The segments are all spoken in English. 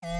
Hello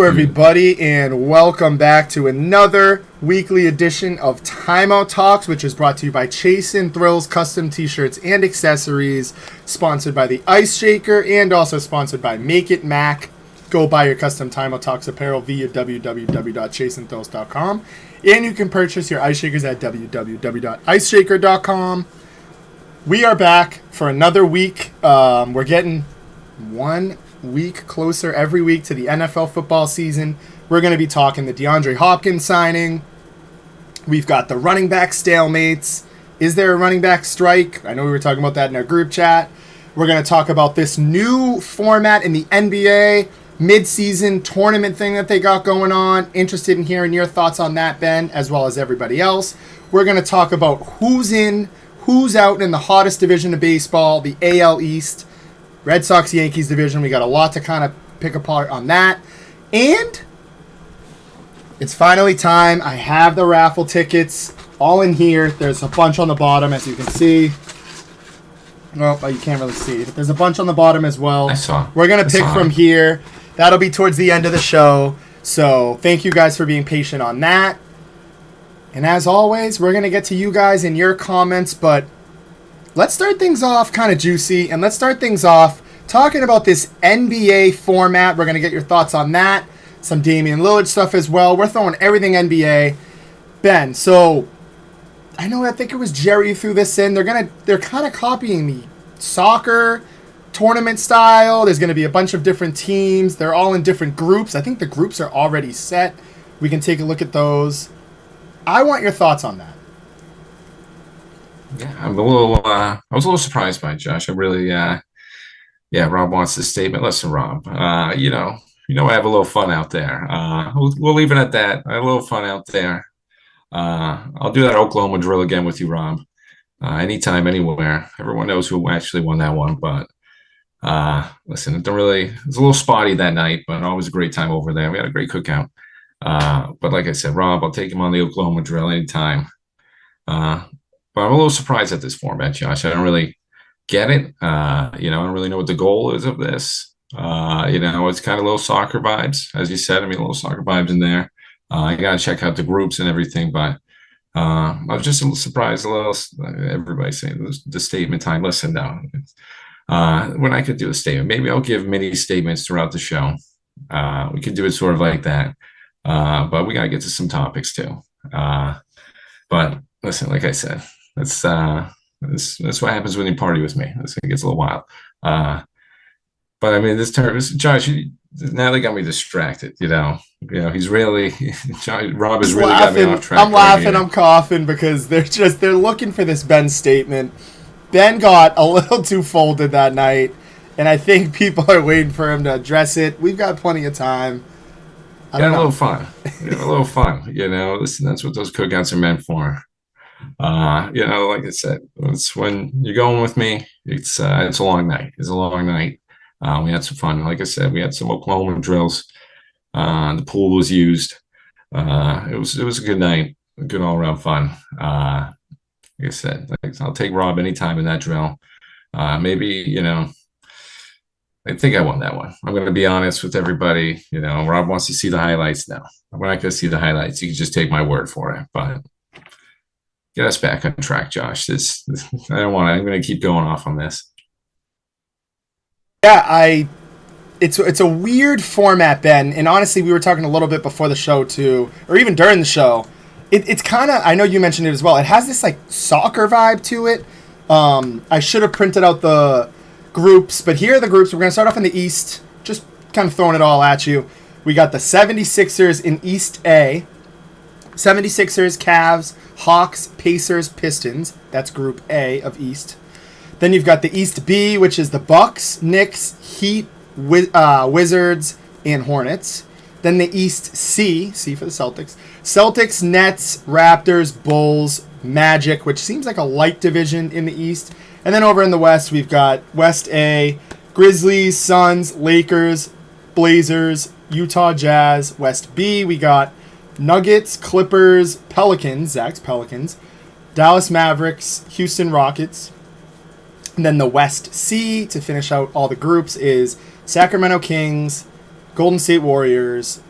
everybody, and welcome back to another weekly edition of Timeout Talks, which is brought to you by Chase and Thrills Custom T-Shirts and Accessories, sponsored by the Ice Shaker, and also sponsored by Make It Mac. Go buy your custom Timeout Talks apparel via www.chaseandthrills.com, and you can purchase your Ice Shakers at www.iceshaker.com. We are back for another week. We're getting 1 week closer every week to the NFL football season. We're going to be talking the DeAndre Hopkins signing. We've got the running back stalemates. Is there a running back strike? I know we were talking about that in our group chat. We're going to talk about this new format in the NBA mid-season tournament thing that they got going on. Interested in hearing your thoughts on that, Ben, as well as everybody else. We're going to talk about who's in, who's out in the hottest division of baseball, the AL East. Red Sox-Yankees division. We got a lot to kind of pick apart on that. And it's finally time. I have the raffle tickets all in here. There's a bunch on the bottom, as you can see. Well, you can't really see it. There's a bunch on the bottom as well. I saw. We're going to pick from here. That'll be towards the end of the show. So thank you guys for being patient on that. And as always, we're going to get to you guys and your comments, but let's start things off kind of juicy, and let's start things off talking about this NBA format. We're going to get your thoughts on that. Some Damian Lillard stuff as well. We're throwing everything NBA. Ben, so I think it was Jerry who threw this in. They're kind of copying the soccer tournament style. There's going to be a bunch of different teams. They're all in different groups. I think the groups are already set. We can take a look at those. I want your thoughts on that. Yeah, I was a little surprised by it, Josh. I really, Rob wants this statement. Listen, Rob, I have a little fun out there. We'll leave it at that. I have a little fun out there. I'll do that Oklahoma drill again with you, Rob. Anytime, anywhere. Everyone knows who actually won that one, but listen, it's a little spotty that night, but always a great time over there. We had a great cookout. But like I said, Rob, I'll take him on the Oklahoma drill anytime. But I'm a little surprised at this format, Josh. I don't really get it. I don't really know what the goal is of this. It's kind of little soccer vibes, as you said. A little soccer vibes in there. I got to check out the groups and everything, but I was just a little surprised. Everybody saying the statement time. Listen, now, when I could do a statement, maybe I'll give mini statements throughout the show. We could do it sort of like that, but we got to get to some topics too. But listen, like I said, that's what happens when you party with me. It gets a little wild. But this term, Josh, now they got me distracted. He's really Rob has really got me off track. I'm laughing, I'm coughing because they're looking for this Ben statement. Ben got a little too folded that night, and I think people are waiting for him to address it. We've got plenty of time. A little fun. Listen, that's what those cookouts are meant for. Like I said, it's when you're going with me, it's a long night. It's a long night. We had some fun. Like I said, we had some Oklahoma drills. The pool was used. It was a good night, a good all around fun. Like I said, I'll take Rob anytime in that drill. Maybe I think I won that one. I'm going to be honest with everybody. Rob wants to see the highlights now. We're not going to see the highlights. You can just take my word for it. But get us back on track, Josh. This I don't want to. I'm going to keep going off on this. Yeah, it's a weird format, Ben. And honestly, we were talking a little bit before the show too, or even during the show. It's kind of, I know you mentioned it as well. It has this like soccer vibe to it. I should have printed out the groups. But here are the groups. We're going to start off in the East, just kind of throwing it all at you. We got the 76ers in East A. 76ers, Cavs, Hawks, Pacers, Pistons. That's Group A of East. Then you've got the East B, which is the Bucks, Knicks, Heat, Wizards, and Hornets. Then the East C, C for the Celtics. Celtics, Nets, Raptors, Bulls, Magic, which seems like a light division in the East. And then over in the West, we've got West A, Grizzlies, Suns, Lakers, Blazers, Utah Jazz. West B, we got Nuggets, Clippers, Pelicans, Zach's Pelicans, Dallas Mavericks, Houston Rockets. And then the West C, to finish out all the groups, is Sacramento Kings, Golden State Warriors,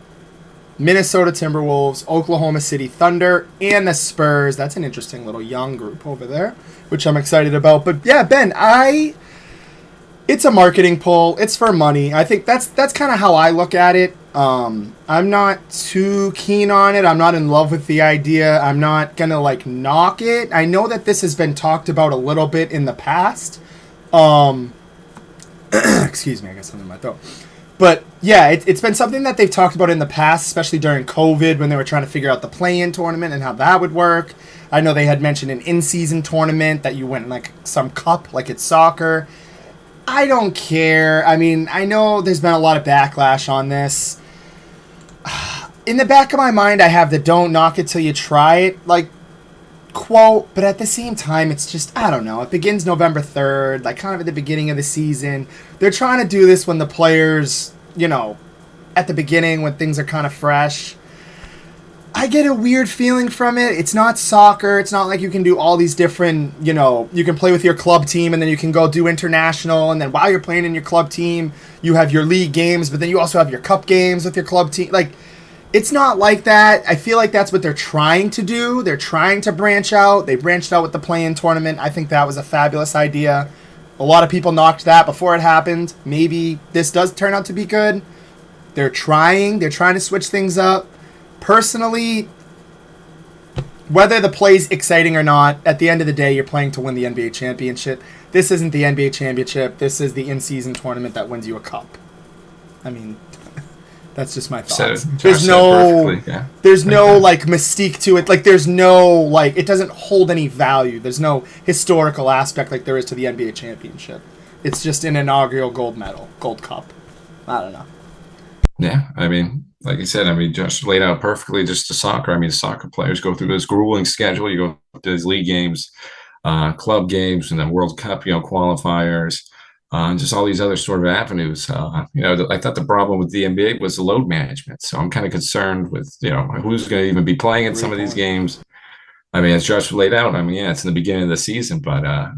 Minnesota Timberwolves, Oklahoma City Thunder, and the Spurs. That's an interesting little young group over there, which I'm excited about. But yeah, Ben, it's a marketing pull. It's for money. I think that's kind of how I look at it. I'm not too keen on it. I'm not in love with the idea. I'm not going to knock it. I know that this has been talked about a little bit in the past. Excuse me, I got something in my throat. But yeah, it's been something that they've talked about in the past, especially during COVID when they were trying to figure out the play-in tournament and how that would work. I know they had mentioned an in-season tournament that you win some cup, like it's soccer. I don't care. I mean, I know there's been a lot of backlash on this. In the back of my mind, I have the don't knock it till you try it, quote, but at the same time, it's just, I don't know. It begins November 3rd, kind of at the beginning of the season. They're trying to do this when the players, at the beginning, when things are kind of fresh. I get a weird feeling from it. It's not soccer. It's not like you can do all these different, you can play with your club team and then you can go do international. And then while you're playing in your club team, you have your league games, but then you also have your cup games with your club team. It's not like that. I feel like that's what they're trying to do. They're trying to branch out. They branched out with the play-in tournament. I think that was a fabulous idea. A lot of people knocked that before it happened. Maybe this does turn out to be good. They're trying. They're trying to switch things up. Personally, whether the play's exciting or not, at the end of the day, you're playing to win the NBA championship. This isn't the NBA championship. This is the in-season tournament that wins you a cup. I mean, that's just my thoughts. There's no mystique to it. There's no, it doesn't hold any value. There's no historical aspect like there is to the NBA championship. It's just an inaugural gold cup. I don't know. Yeah, I mean, like you said, Josh laid out perfectly just the soccer. Soccer players go through this grueling schedule. You go to these league games, club games, and then World Cup, qualifiers, and just all these other sort of avenues. I thought the problem with the NBA was the load management. So I'm kind of concerned with, who's going to even be playing in some of these games. As Josh laid out, it's in the beginning of the season, but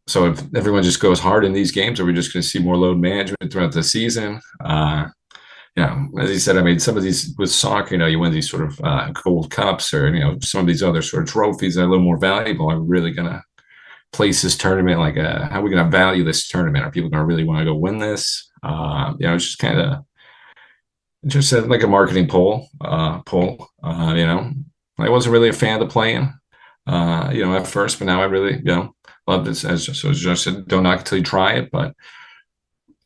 so if everyone just goes hard in these games, are we just going to see more load management throughout the season? As you said, some of these with soccer, you win these sort of gold cups or, some of these other sort of trophies that are a little more valuable. Are we really going to place this tournament? How are we going to value this tournament? Are people going to really want to go win this? It's just kind of just like a marketing poll. I wasn't really a fan of the play-in, at first, but now I really, love this. As Josh said, don't knock it till you try it, but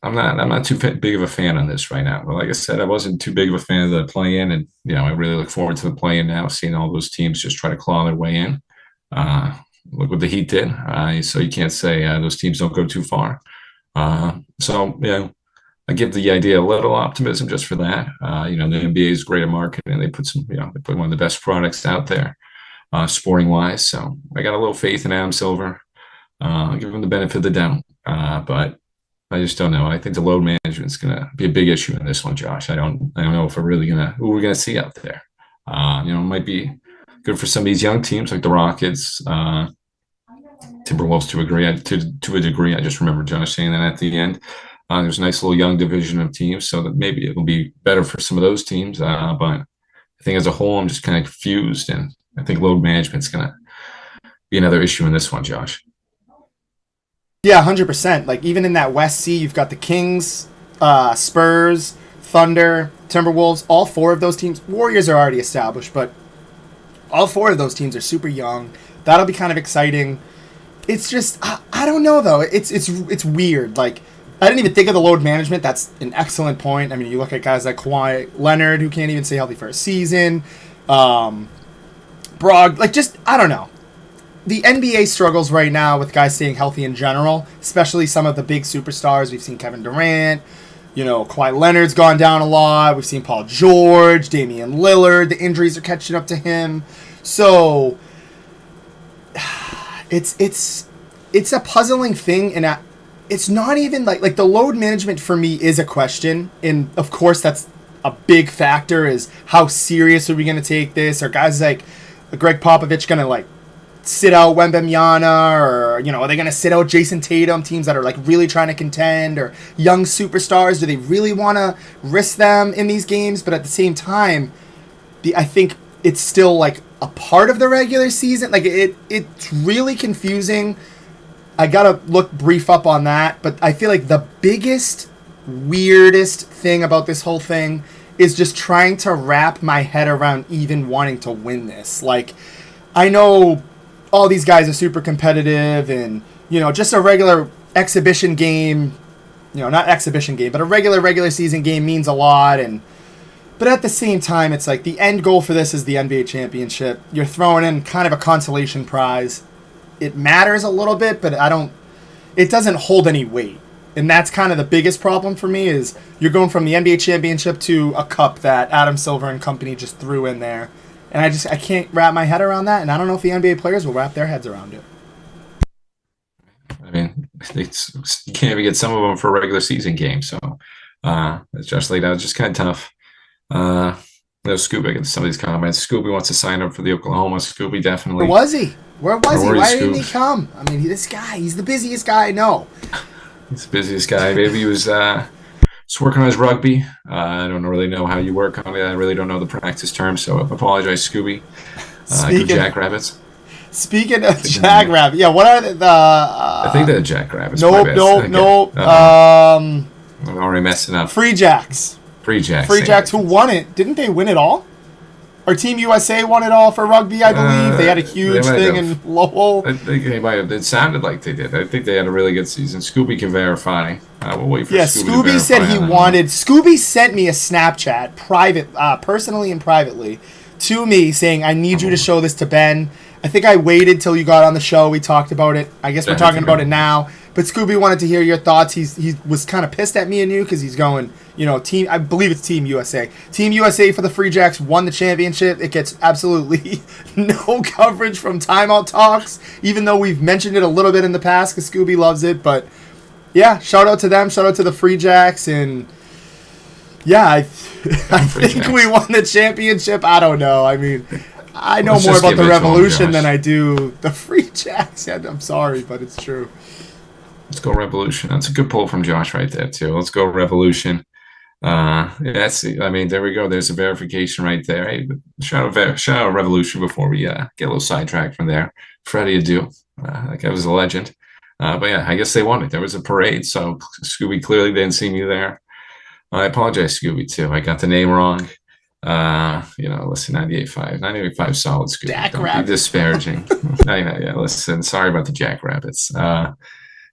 I'm not too big of a fan on this right now. But like I said, I wasn't too big of a fan of the play-in, and I really look forward to the play-in now, seeing all those teams just try to claw their way in. Look what the Heat did. So you can't say those teams don't go too far. I give the idea a little optimism just for that. The NBA is great at marketing. They put they put one of the best products out there, sporting wise. So I got a little faith in Adam Silver. Give him the benefit of the doubt, but I just don't know. I think the load management is going to be a big issue in this one, Josh. I don't know if we're who we're going to see out there. It might be good for some of these young teams like the Rockets, Timberwolves to a degree. I just remember Josh saying that at the end. There's a nice little young division of teams, so that maybe it'll be better for some of those teams. But I think as a whole, I'm just kind of confused, and I think load management's going to be another issue in this one, Josh. Yeah, 100%. Even in that West C, you've got the Kings, Spurs, Thunder, Timberwolves. All four of those teams. Warriors are already established, but all four of those teams are super young. That'll be kind of exciting. it's just I don't know though. It's weird. Like I didn't even think of the load management. That's an excellent point. I mean, you look at guys like Kawhi Leonard who can't even stay healthy for a season. Brog, like just I don't know. The NBA struggles right now with guys staying healthy in general, especially some of the big superstars. We've seen Kevin Durant. Kawhi Leonard's gone down a lot. We've seen Paul George, Damian Lillard. The injuries are catching up to him. So it's a puzzling thing, and it's not even like the load management for me is a question, and of course that's a big factor. Is how serious are we going to take this? Are guys like Greg Popovich going to like sit out Wembanyama, or are they going to sit out Jason Tatum? Teams that are like really trying to contend, or young superstars, do they really want to risk them in these games? But at the same time, I think it's still like a part of the regular season. Like it's really confusing. I gotta look brief up on that, but I feel like the biggest, weirdest thing about this whole thing is just trying to wrap my head around even wanting to win this. Like, I know all these guys are super competitive, and just a regular exhibition game, not exhibition game, but a regular season game means a lot. But at the same time, it's like the end goal for this is the NBA championship. You're throwing in kind of a consolation prize. It matters a little bit, but it doesn't hold any weight. And that's kind of the biggest problem for me is you're going from the NBA championship to a cup that Adam Silver and company just threw in there. And I can't wrap my head around that, and I don't know if the NBA players will wrap their heads around it. I mean, you can't even get some of them for a regular season game, so it's just laid out, just kind of tough. Scooby, I get some of these comments. Scooby wants to sign up for the Oklahoma. Scooby definitely. Where was he? Where was he? Why didn't he come? I mean, this guy, he's the busiest guy I know. He's the busiest guy. Maybe he was just working on his rugby. I don't really know how you work on it. I really don't know the practice terms, so I apologize, Scooby. Jackrabbits. Speaking of jackrabbits, yeah, what are the I think they're jackrabbits. Nope. I'm already messing up. Free Jacks. Free Jacks, who won it. Didn't they win it all? Or Team USA won it all for rugby, I believe. They had a huge thing in Lowell. I think they might have. It sounded like they did. I think they had a really good season. Scooby can verify. We'll wait for Scooby said he wanted. Scooby sent me a Snapchat, personally and privately, to me saying, I need you to show this to Ben. I think I waited till you got on the show. We talked about it. I guess we're talking about it now. But Scooby wanted to hear your thoughts. He was kind of pissed at me and you because he's going, team. I believe it's Team USA. Team USA for the Free Jacks won the championship. It gets absolutely no coverage from Timeout Talks, even though we've mentioned it a little bit in the past because Scooby loves it. But yeah, shout out to them. Shout out to the Free Jacks. And yeah, I think we won the championship. I don't know. I mean, I know more about the Revolution than I do the Free Jacks. Yeah, I'm sorry, but it's true. Let's go Revolution. That's a good pull from Josh right there, too. Let's go Revolution. I mean, there we go. There's a verification right there. Hey, shout out Revolution before we get a little sidetracked from there. Freddie Adu. That guy was a legend. But yeah, I guess they won it. There was a parade, so Scooby clearly didn't see me there. I apologize, Scooby, too. I got the name wrong. Listen, 98.5 solid, Scooby. Don't be disparaging. Listen, sorry about the Jackrabbits.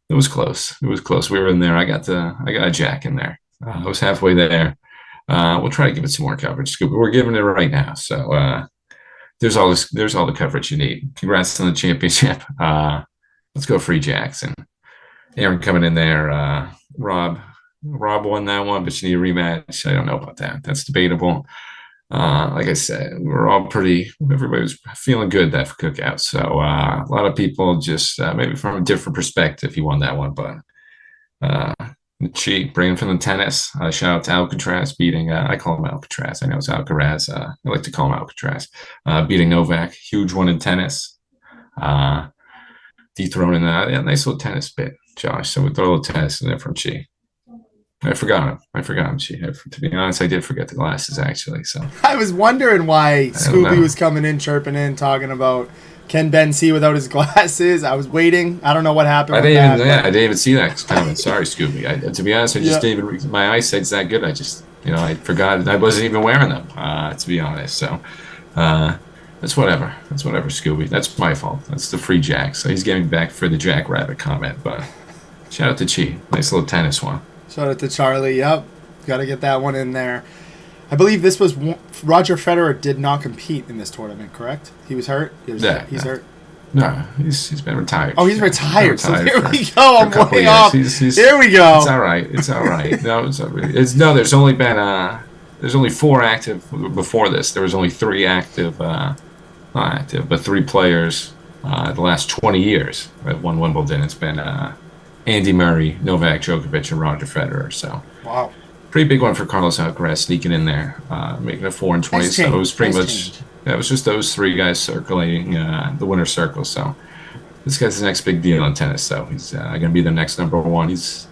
It was close. We were in there. I got a Jack in there. I was halfway there. We'll try to give it some more coverage, Scooby. We're giving it right now. So there's all the coverage you need. Congrats on the championship. Let's go Free Jacks. And Aaron coming in there. Rob won that one, but you need a rematch. I don't know about that. That's debatable. Like I said, everybody was feeling good that cookout. So a lot of people just maybe from a different perspective, he won that one. But bringing from the tennis. Shout out to Alcatraz beating, I call him Alcatraz. I know it's Alcaraz. I like to call him Alcatraz. Beating Novak. Huge one in tennis. Dethroning a nice little tennis bit, Josh. So we throw a little tennis in there from Chi. I forgot him, Chi. To be honest, I did forget the glasses, actually. So I was wondering why Scooby was coming in, chirping in, talking about can Ben see without his glasses. I was waiting. I don't know what happened. I didn't even see that comment. Sorry, Scooby. To be honest, I just didn't even. My eyesight's that good. I just, I forgot. I wasn't even wearing them. To be honest, so. That's whatever. That's whatever, Scooby. That's my fault. That's the free jack. So he's getting back for the Jackrabbit comment. But shout out to Chi. Nice little tennis one. Shout out to Charlie. Yep. Got to get that one in there. I believe this was Roger Federer did not compete in this tournament, correct? He was hurt? He's hurt. No, he's been retired. Oh, he's retired. So there we go. I'm way off. There we go. It's all right. It's all right. No, there's only been there's only 4 active before this. There was only 3 active, not active, but 3 players the last 20 years that won Wimbledon. It's been Andy Murray, Novak Djokovic, and Roger Federer. So wow. Pretty big one for Carlos Alcaraz sneaking in there, making it 4 and 20. So it was pretty much it was just those 3 guys circulating the winner's circle. So this guy's the next big deal in tennis. So he's going to be the next number 1. He's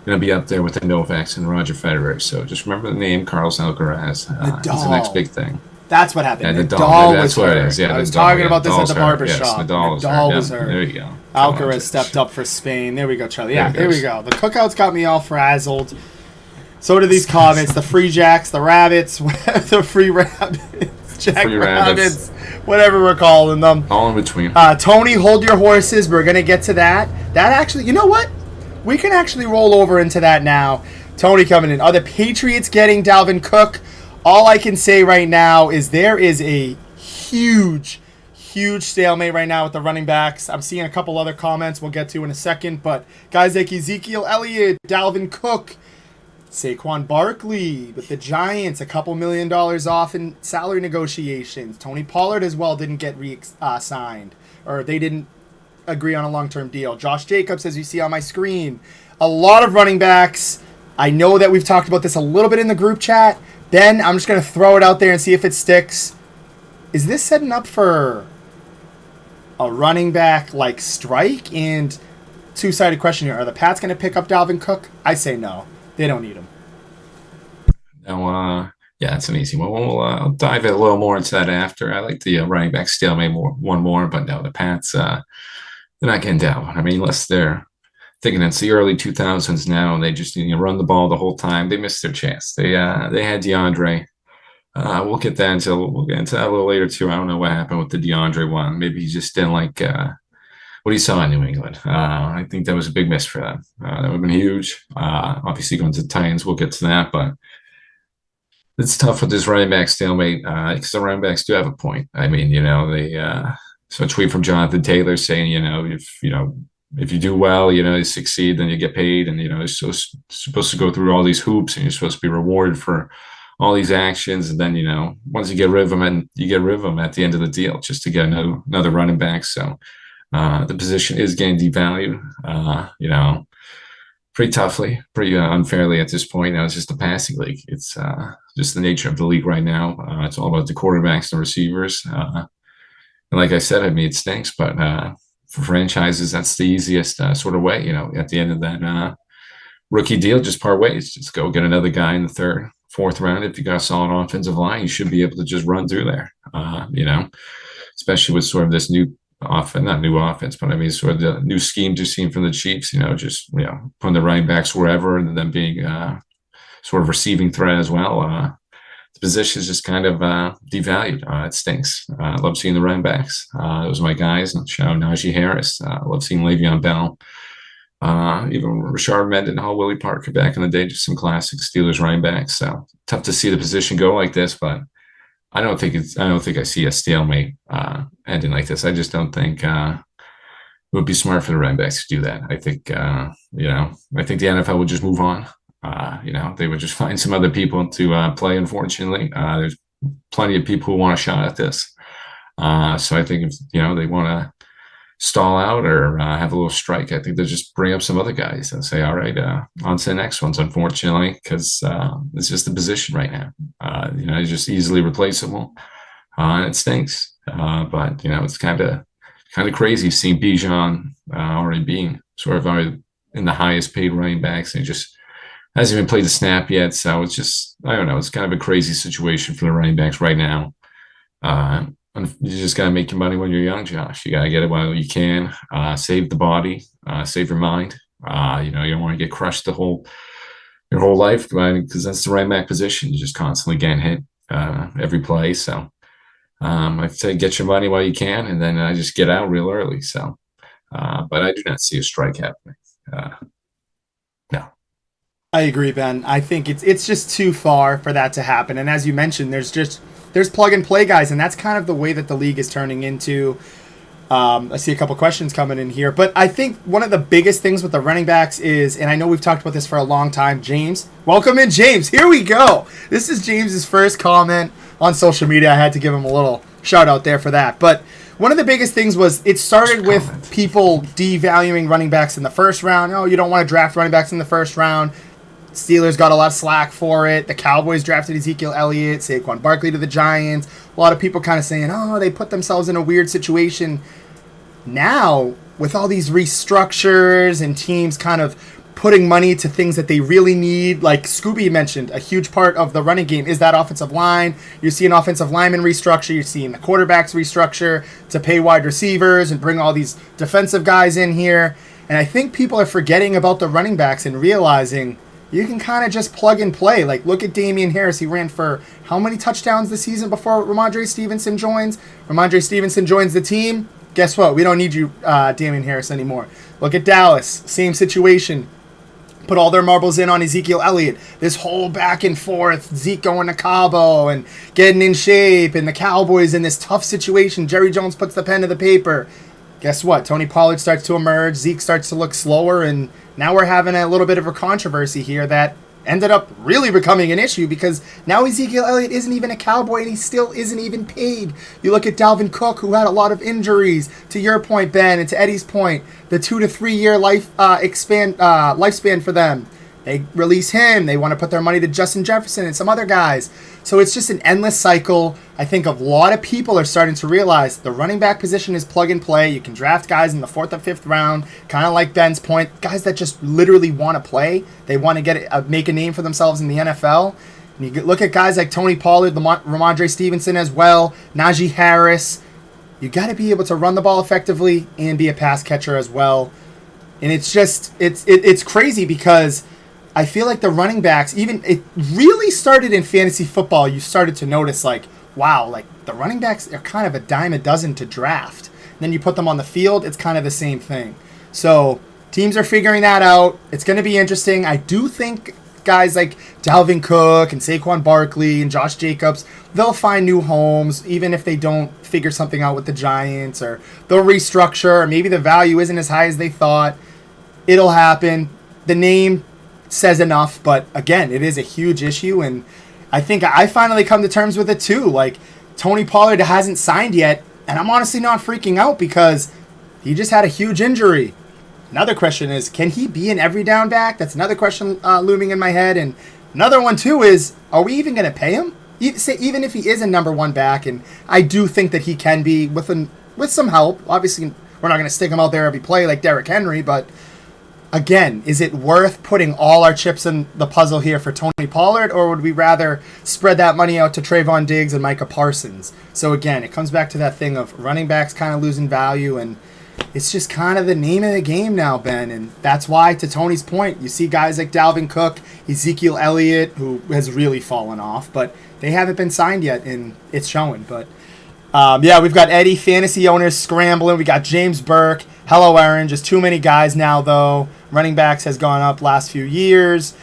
going to be up there with the Novaks and Roger Federer. So just remember the name Carlos Alcaraz. It's the next big thing. That's what happened. Yeah, Nadal that's what it is. Yeah, I was talking about this at the Yes, barbershop. Nadal was hurt. There you go. Alcaraz stepped up for Spain. There we go, Charlie. Yeah, here we go. The cookouts got me all frazzled. So do these comments. The free jacks, the rabbits, the free rabbits, jackrabbits, whatever we're calling them. All in between. Tony, hold your horses. We're going to get to that. That actually, you know what? We can actually roll over into that now. Tony coming in. Are the Patriots getting Dalvin Cook? All I can say right now is there is a huge stalemate right now with the running backs. I'm seeing a couple other comments we'll get to in a second. But guys like Ezekiel Elliott, Dalvin Cook, Saquon Barkley with the Giants, a couple $1 million off in salary negotiations. Tony Pollard as well didn't get signed, or they didn't agree on a long-term deal. Josh Jacobs, as you see on my screen. A lot of running backs. I know that we've talked about this a little bit in the group chat. Ben, I'm just going to throw it out there and see if it sticks. Is this setting up for a running back like strike? And two-sided question here. Are the Pats going to pick up Dalvin Cook? I say no. They don't need him. No, yeah, it's an easy one. I'll dive a little more into that after. I like the running back stalemate one more, but no, the Pats, they're not getting down. I mean, unless they're thinking it's the early 2000s now and they just run the ball the whole time, they missed their chance. They had DeAndre. We'll get that a little later too. I don't know what happened with the DeAndre one. Maybe he just didn't like what he saw in New England. I think that was a big miss for them. That would have been huge. Obviously going to the Titans, we'll get to that, but it's tough with this running back stalemate because the running backs do have a point. I mean, they so a tweet from Jonathan Taylor saying, if you do well, you succeed, then you get paid, and you're supposed to go through all these hoops, and you're supposed to be rewarded for all these actions, and then once you get rid of them, and you get rid of them at the end of the deal, just to get another running back. So the position is getting devalued. Pretty toughly, pretty unfairly at this point. Now it's just a passing league. It's just the nature of the league right now. It's all about the quarterbacks and receivers. And like I said, I mean, it stinks, but for franchises, that's the easiest sort of way. At the end of that rookie deal, just part ways. Just go get another guy in the 3rd, 4th round. If you got a solid offensive line, you should be able to just run through there. Especially with sort of this new not new offense, but I mean sort of the new schemes you've seen from the Chiefs, just putting the running backs wherever and then being sort of receiving threat as well. The position is just kind of devalued. It stinks. I love seeing the running backs. Those are my guys. Shout out Najee Harris. I love seeing Le'Veon Bell. Even Rashard Mendenhall, Willie Parker back in the day, just some classic Steelers running backs. So tough to see the position go like this, but I don't think I see a stalemate ending like this. I just don't think it would be smart for the running backs to do that. I think I think the NFL would just move on. They would just find some other people to play. Unfortunately, there's plenty of people who want a shot at this. So I think if they want to stall out or have a little strike, I think they'll just bring up some other guys and say, all right, on to the next ones, unfortunately, because it's just the position right now. It's just easily replaceable. And it stinks. But it's kind of crazy seeing Bijan already being sort of in the highest paid running backs, and he just hasn't even played the snap yet. So it's just, I don't know, it's kind of a crazy situation for the running backs right now. You just got to make your money when you're young, Josh. You got to get it while you can. Save the body, save your mind. You don't want to get crushed your whole life, because that's the running back position. You're just constantly getting hit every play. So I'd say get your money while you can, and then just get out real early. So, but I do not see a strike happening. Uh, no. I agree, Ben. I think it's just too far for that to happen. And as you mentioned, there's plug and play guys, and that's kind of the way that the league is turning into. I see a couple questions coming in here, but I think one of the biggest things with the running backs is, and I know we've talked about this for a long time, James. Welcome in, James. Here we go. This is James's first comment on social media. I had to give him a little shout out there for that. But one of the biggest things was it started with people devaluing running backs in the first round. Oh, you don't want to draft running backs in the first round. Steelers got a lot of slack for it. The Cowboys drafted Ezekiel Elliott, Saquon Barkley to the Giants. A lot of people kind of saying, oh, they put themselves in a weird situation. Now, with all these restructures and teams kind of putting money to things that they really need, like Scooby mentioned, a huge part of the running game is that offensive line. You're seeing offensive lineman restructure. You're seeing the quarterbacks restructure to pay wide receivers and bring all these defensive guys in here. And I think people are forgetting about the running backs and realizing you can kind of just plug and play. Like, look at Damian Harris. He ran for how many touchdowns this season before Ramondre Stevenson joins? Ramondre Stevenson joins the team. Guess what? We don't need you, Damian Harris, anymore. Look at Dallas. Same situation. Put all their marbles in on Ezekiel Elliott. This whole back and forth, Zeke going to Cabo and getting in shape, and the Cowboys in this tough situation. Jerry Jones puts the pen to the paper. Guess what? Tony Pollard starts to emerge. Zeke starts to look slower, and now we're having a little bit of a controversy here that ended up really becoming an issue because now Ezekiel Elliott isn't even a Cowboy and he still isn't even paid. You look at Dalvin Cook, who had a lot of injuries. To your point, Ben, and to Eddie's point, the 2 to 3 year lifespan for them. They release him. They want to put their money to Justin Jefferson and some other guys. So it's just an endless cycle. I think a lot of people are starting to realize the running back position is plug and play. You can draft guys in the 4th or 5th round, kind of like Ben's point, guys that just literally want to play. They want to make a name for themselves in the NFL. And you look at guys like Tony Pollard, Ramondre Stevenson as well, Najee Harris. You got to be able to run the ball effectively and be a pass catcher as well. And it's crazy because I feel like the running backs, it really started in fantasy football. You started to notice, like, wow, like the running backs are kind of a dime a dozen to draft. And then you put them on the field, it's kind of the same thing. So teams are figuring that out. It's going to be interesting. I do think guys like Dalvin Cook and Saquon Barkley and Josh Jacobs, they'll find new homes, even if they don't figure something out with the Giants, or they'll restructure, or maybe the value isn't as high as they thought. It'll happen. The name says enough, but again, it is a huge issue, and I think I finally come to terms with it too. Like, Tony Pollard hasn't signed yet, and I'm honestly not freaking out because he just had a huge injury. Another question is, can he be an every down back? That's another question looming in my head. And another one too is, are we even going to pay him? Even if he is a number one back, and I do think that he can be with some help. Obviously, we're not going to stick him out there every play like Derrick Henry, but again, is it worth putting all our chips in the puzzle here for Tony Pollard, or would we rather spread that money out to Trayvon Diggs and Micah Parsons? So again, it comes back to that thing of running backs kind of losing value, and it's just kind of the name of the game now, Ben. And that's why, to Tony's point, you see guys like Dalvin Cook, Ezekiel Elliott, who has really fallen off, but they haven't been signed yet, and it's showing. But yeah, we've got Eddie, fantasy owners scrambling. We got James Burke. Hello, Aaron. Just too many guys now, though. Running backs has gone up last few years.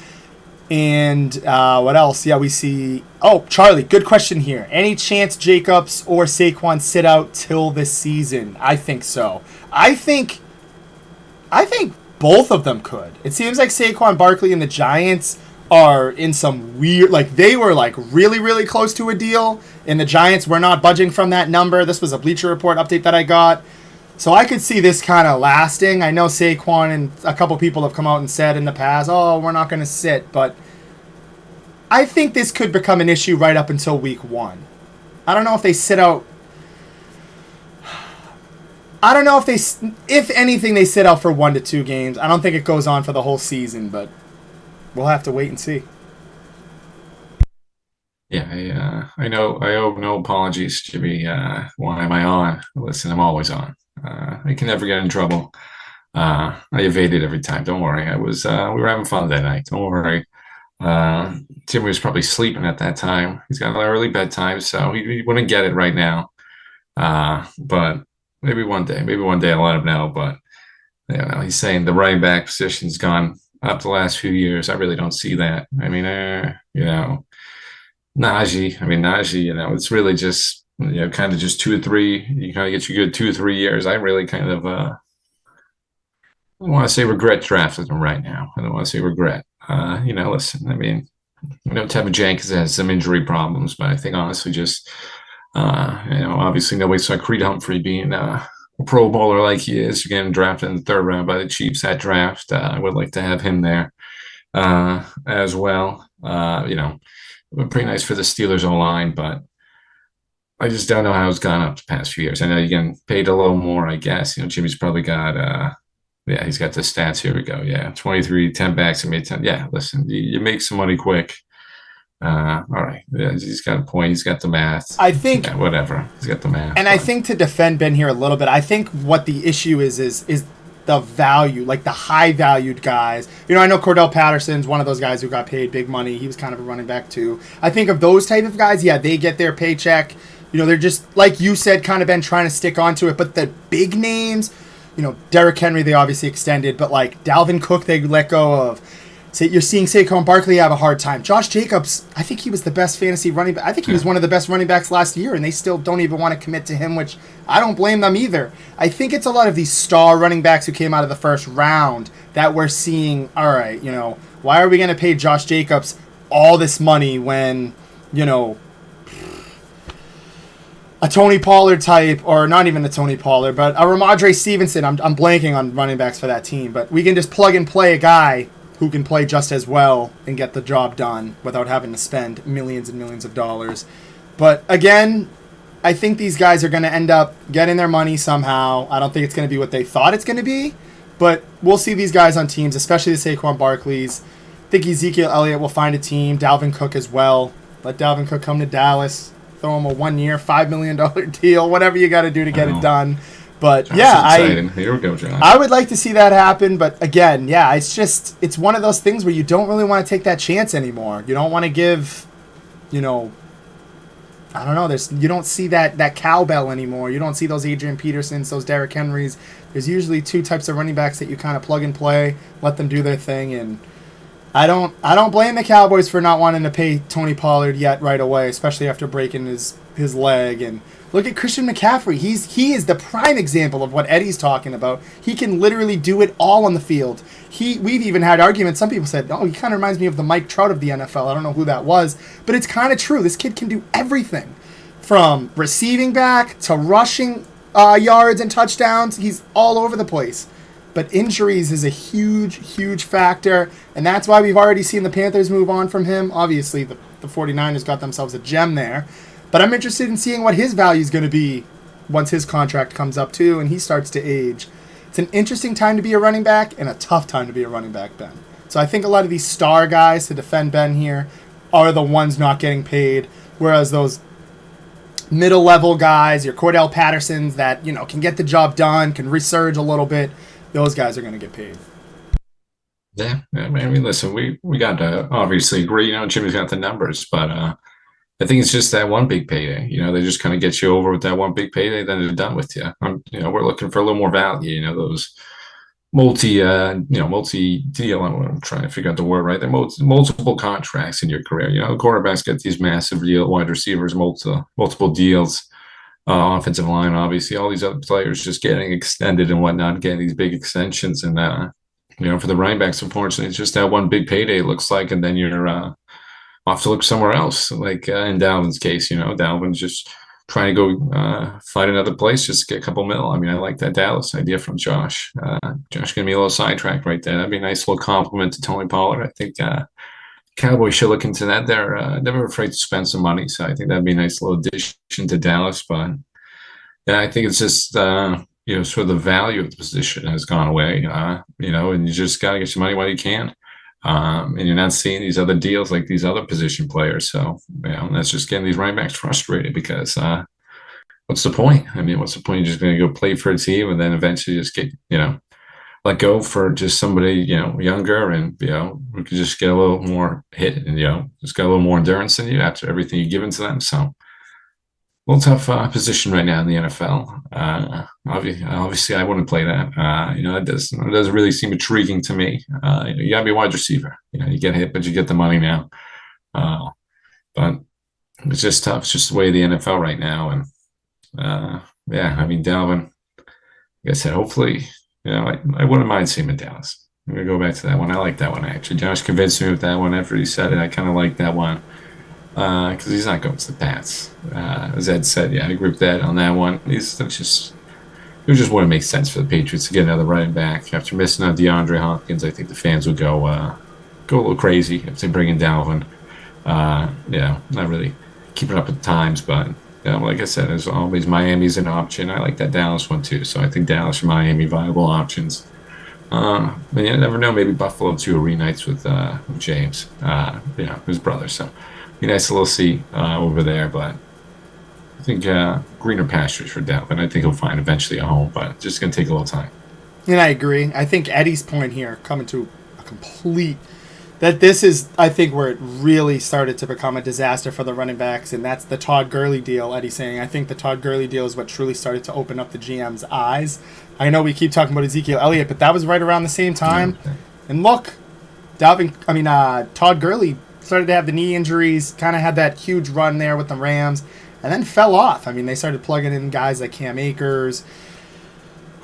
And what else? Yeah, we see... Oh, Charlie, good question here. Any chance Jacobs or Saquon sit out till this season? I think so. I think both of them could. It seems like Saquon Barkley and the Giants are in some weird... Like, they were, like, really, really close to a deal. And the Giants were not budging from that number. This was a Bleacher Report update that I got. So I could see this kind of lasting. I know Saquon and a couple people have come out and said in the past, oh, we're not going to sit. But I think this could become an issue right up until week 1. I don't know if they sit out. I don't know if anything, they sit out for 1 to 2 games. I don't think it goes on for the whole season, but we'll have to wait and see. Yeah, I know. I owe no apologies, Jimmy. Why am I on? Listen, I'm always on. I can never get in trouble. I evaded every time. Don't worry. We were having fun that night. Don't worry. Jimmy was probably sleeping at that time. He's got an early bedtime, so he wouldn't get it right now. But maybe one day I'll let him know. But he's saying the running back position's gone up the last few years. I really don't see that. I mean, Najee. I mean, Najee. It's really just kind of just 2 or 3. You kind of get your good 2 or 3 years. I really kind of I don't want to say regret drafting him right now. I don't want to say regret. Listen. I mean, Tevin Jenkins has some injury problems, but I think honestly, just obviously nobody saw Creed Humphrey being a Pro Bowler like he is, getting drafted in the 3rd round by the Chiefs at draft. I would like to have him there as well. Pretty nice for the Steelers O-line, but I just don't know how it's gone up the past few years. I know you're getting paid a little more, I guess. Jimmy's probably got yeah, he's got the stats. Here we go. Yeah, 23, 10 backs and made 10. Yeah, listen, you make some money quick. All right. Yeah, he's got a point. He's got the math. I think whatever. He's got the math. And I think to defend Ben here a little bit, I think what the issue is the value, like the high valued guys. I know Cordell Patterson's one of those guys who got paid big money. He was kind of a running back too. I think of those type of guys, yeah, they get their paycheck. They're just, like you said, kind of been trying to stick onto it. But the big names, Derrick Henry, they obviously extended, but like Dalvin Cook, they let go of. So you're seeing Saquon Barkley have a hard time. Josh Jacobs, I think he was the best fantasy running back. I think he was one of the best running backs last year, and they still don't even want to commit to him, which I don't blame them either. I think it's a lot of these star running backs who came out of the 1st round that we're seeing, all right, why are we going to pay Josh Jacobs all this money when, a Tony Pollard type, or not even a Tony Pollard, but a Ramondre Stevenson. I'm blanking on running backs for that team, but we can just plug and play a guy who can play just as well and get the job done without having to spend millions and millions of dollars. But again, I think these guys are going to end up getting their money somehow. I don't think it's going to be what they thought it's going to be, but we'll see these guys on teams, especially the Saquon Barkleys. I think Ezekiel Elliott will find a team, Dalvin Cook as well. Let Dalvin Cook come to Dallas. Throw him a 1-year, $5 million deal, whatever you got to do to get it done. But Josh, yeah, here we go, John. I would like to see that happen. But again, yeah, it's one of those things where you don't really want to take that chance anymore. You don't want to give, I don't know. You don't see that cowbell anymore. You don't see those Adrian Petersons, those Derrick Henrys. There's usually 2 types of running backs that you kind of plug and play, let them do their thing, and I don't blame the Cowboys for not wanting to pay Tony Pollard yet right away, especially after breaking his leg. And look at Christian McCaffrey. He is the prime example of what Eddie's talking about. He can literally do it all on the field. We've even had arguments. Some people said, "Oh, he kind of reminds me of the Mike Trout of the NFL." I don't know who that was, but it's kind of true. This kid can do everything, from receiving back to rushing yards and touchdowns. He's all over the place. But injuries is a huge, huge factor, and that's why we've already seen the Panthers move on from him. Obviously, the 49ers got themselves a gem there. But I'm interested in seeing what his value is going to be once his contract comes up, too, and he starts to age. It's an interesting time to be a running back and a tough time to be a running back, Ben. So I think a lot of these star guys, to defend Ben here, are the ones not getting paid, whereas those middle-level guys, your Cordell Pattersons that, can get the job done, can resurge a little bit, those guys are going to get paid. Yeah, I mean, listen, we got to obviously agree. Jimmy's got the numbers, but I think it's just that one big payday. They just kind of get you over with that one big payday, then they're done with you. We're looking for a little more value. Those multi-deal. I'm trying to figure out the word right. They're multiple contracts in your career. Quarterbacks get these massive deal, wide receivers, multiple deals. Offensive line, obviously, all these other players just getting extended and whatnot, getting these big extensions. And, for the running backs, unfortunately, it's just that one big payday, it looks like, and then you're off to look somewhere else. Like in Dalvin's case, Dalvin's just trying to go find another place, just get a couple mil. I mean, I like that Dallas idea from Josh. Josh going to be a little sidetracked right there. That'd be a nice little compliment to Tony Pollard. I think Cowboys should look into that. They're never afraid to spend some money, so I think that'd be a nice little addition to Dallas. But yeah, I think it's just sort of the value of the position has gone away. And you just got to get your money while you can. And you're not seeing these other deals like these other position players. So that's just getting these running backs frustrated because what's the point? I mean, what's the point? You're just going to go play for a team and then eventually just get let go for just somebody, younger, and we could just get a little more hit, and just got a little more endurance in you after everything you've given to them. So a little tough position right now in the NFL. Obviously, I wouldn't play that. It doesn't really seem intriguing to me. You gotta be a wide receiver. You get hit, but you get the money now. But it's just tough. It's just the way of the NFL right now. And yeah, I mean, Dalvin, like I said, hopefully, I wouldn't mind seeing him in Dallas. I'm gonna go back to that one. I like that one actually. Josh convinced me with that one after he said it. I kind of like that one because he's not going to the Pats. As Ed said, yeah, I agree with that on that one. It just wouldn't make sense for the Patriots to get another running back after missing out DeAndre Hopkins. I think the fans would go a little crazy if they bring in Dalvin. Not really keeping up with the times, but like I said, as always, Miami's an option. I like that Dallas one too, so I think Dallas or Miami viable options. But you never know, maybe Buffalo too reunites with James, his brother. So be nice to little see over there, but I think greener pastures for Dalvin. I think he'll find eventually a home, but just gonna take a little time. And I agree. I think Eddie's point here, coming to a complete, that this is, I think, where it really started to become a disaster for the running backs, and that's the Todd Gurley deal. Eddie's saying, I think the Todd Gurley deal is what truly started to open up the GM's eyes. I know we keep talking about Ezekiel Elliott, but that was right around the same time. Okay. And look, Todd Gurley started to have the knee injuries, kind of had that huge run there with the Rams, and then fell off. I mean, they started plugging in guys like Cam Akers,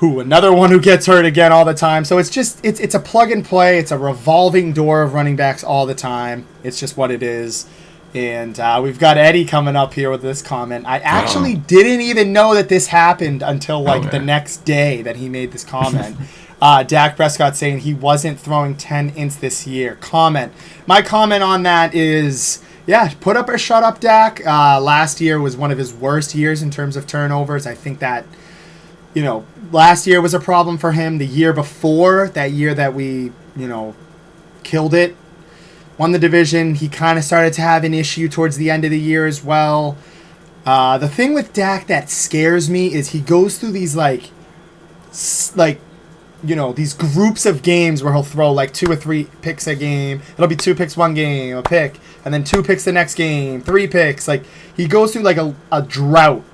another one who gets hurt again all the time. So it's just, it's a plug and play. It's a revolving door of running backs all the time. It's just what it is. And we've got Eddie coming up here with this comment. I actually didn't even know that this happened until the next day that he made this comment. Dak Prescott saying he wasn't throwing 10 ints this year. Comment. My comment on that is, yeah, put up or shut up, Dak. Last year was one of his worst years in terms of turnovers. I think that, last year was a problem for him. The year before, that year that we, killed it, won the division, he kind of started to have an issue towards the end of the year as well. The thing with Dak that scares me is he goes through these these groups of games where he'll throw 2 or 3 picks a game. It'll be 2 picks one game, a pick, and then 2 picks the next game, 3 picks. He goes through a drought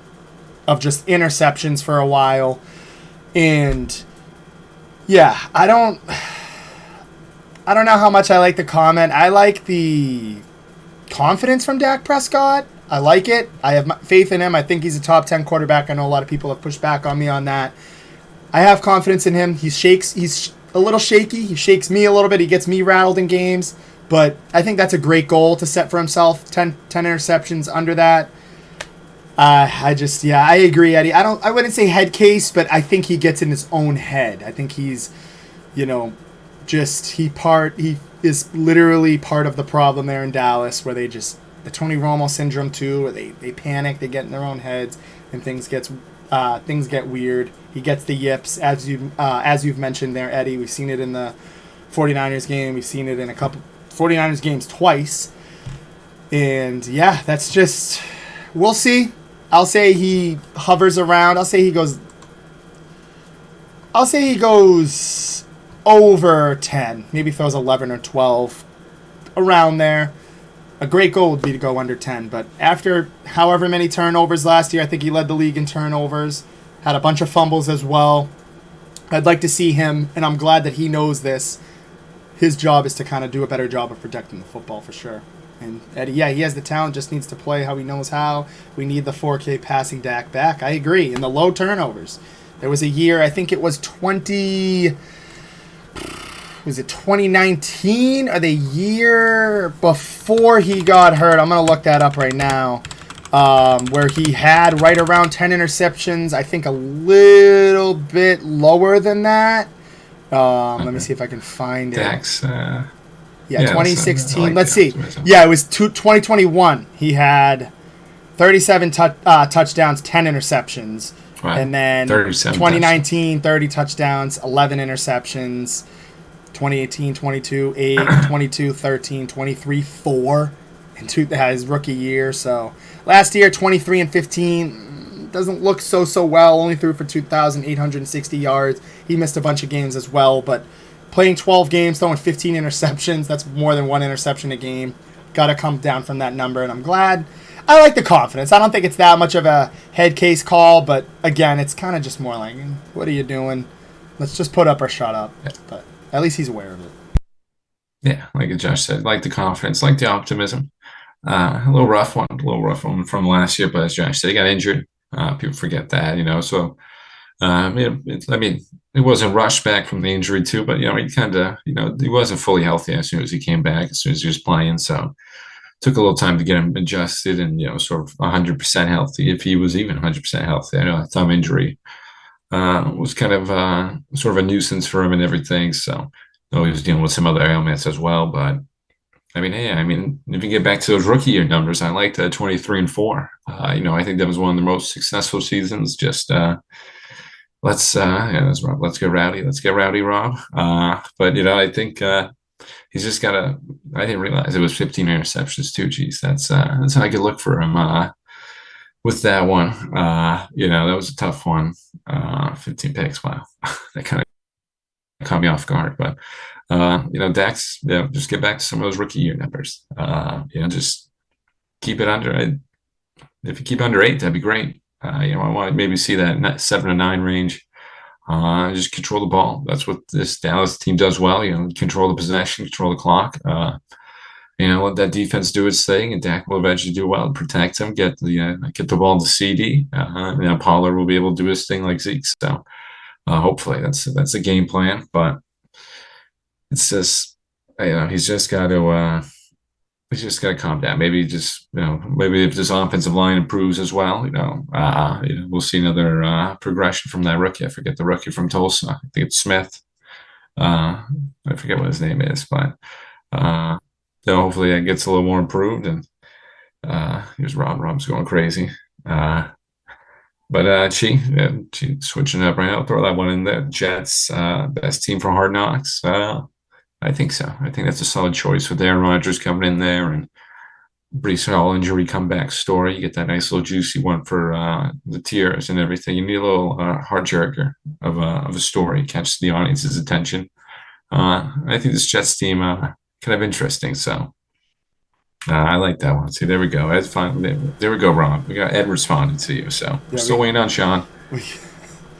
of just interceptions for a while. And yeah, I don't know how much I like the comment. I like the confidence from Dak Prescott. I like it. I have faith in him. I think he's a top 10 quarterback. I know a lot of people have pushed back on me on that. I have confidence in him. He's a little shaky. He shakes me a little bit. He gets me rattled in games. But I think that's a great goal to set for himself. 10 interceptions under that. I agree, Eddie. I wouldn't say head case, but I think he gets in his own head. I think he's, he is literally part of the problem there in Dallas, where they just, the Tony Romo syndrome too, where they panic, they get in their own heads, and things get weird. He gets the yips, as you've mentioned there, Eddie. We've seen it in the 49ers game. We've seen it in a couple 49ers games twice. And yeah, that's just, we'll see. I'll say he hovers around. I'll say he goes over 10. Maybe throws 11 or 12. Around there. A great goal would be to go under 10. But after however many turnovers last year, I think he led the league in turnovers. Had a bunch of fumbles as well. I'd like to see him, and I'm glad that he knows this. His job is to kind of do a better job of protecting the football for sure. And Eddie, yeah, he has the talent, just needs to play how he knows how. We need the 4K passing Dak back. I agree. And the low turnovers. There was a year, I think it was 2019 or the year before he got hurt? I'm going to look that up right now. Where he had right around 10 interceptions. I think a little bit lower than that. Let me see if I can find it. Dak's, 2016. Like Let's see. Yeah, it was 2021. He had 37 touchdowns, 10 interceptions. Right. And then 2019, 30 touchdowns, 11 interceptions. 2018, 22, 8, 22, 13, 23, 4. And his rookie year. So last year, 23 and 15. doesn't look so well. Only threw for 2,860 yards. He missed a bunch of games as well, but playing 12 games, throwing 15 interceptions, that's more than one interception a game. Got to come down from that number, and I'm glad. I like the confidence. I don't think it's that much of a head case call, but again, it's kind of just more like, what are you doing? Let's just put up or shut up. But at least he's aware of it. Yeah, like Josh said, like the confidence, like the optimism. A little rough one from last year, but as Josh said, he got injured. People forget that, So, it wasn't rushed back from the injury too, but he kind of, he wasn't fully healthy as soon as he came back, as soon as he was playing. So, took a little time to get him adjusted and sort of 100% healthy, if he was even 100% healthy. I know that thumb injury was kind of sort of a nuisance for him and everything. So, he was dealing with some other ailments as well, but. If you get back to those rookie year numbers, I like the 23-4. I think that was one of the most successful seasons. Just let's Rob. Let's get rowdy. Let's get rowdy, Rob. But I think he's just got to. I didn't realize it was 15 interceptions too. Geez, that's how I could look for him with that one. That was a tough one. 15 picks. Wow, that kind of caught me off guard, but. Dax, just get back to some of those rookie year numbers. Just keep it under. If you keep under 8, that'd be great. I want to maybe see that 7 to 9 range. Just control the ball. That's what this Dallas team does well. Control the possession, control the clock. Let that defense do its thing, and Dak will eventually do well. Protect him, get the ball to CD. Pollard will be able to do his thing like Zeke. So hopefully that's a game plan, but. It's just, he's just got to calm down. Maybe maybe if this offensive line improves as well, we'll see another progression from that rookie. I forget the rookie from Tulsa. I think it's Smith. I forget what his name is, but hopefully that gets a little more improved. And here's Rob. Rob's going crazy. But she switching up right now. Throw that one in there. Jets, best team for Hard Knocks. I think so. I think that's a solid choice with Aaron Rodgers coming in there and Breece Hall injury comeback story. You get that nice little juicy one for the tears and everything. You need a little heart jerker of a story, catch the audience's attention. I think this Jets team kind of interesting. So I like that one. See, there we go. That's fine. There we go, Rob. We got Ed responding to you. So we're still waiting on Sean.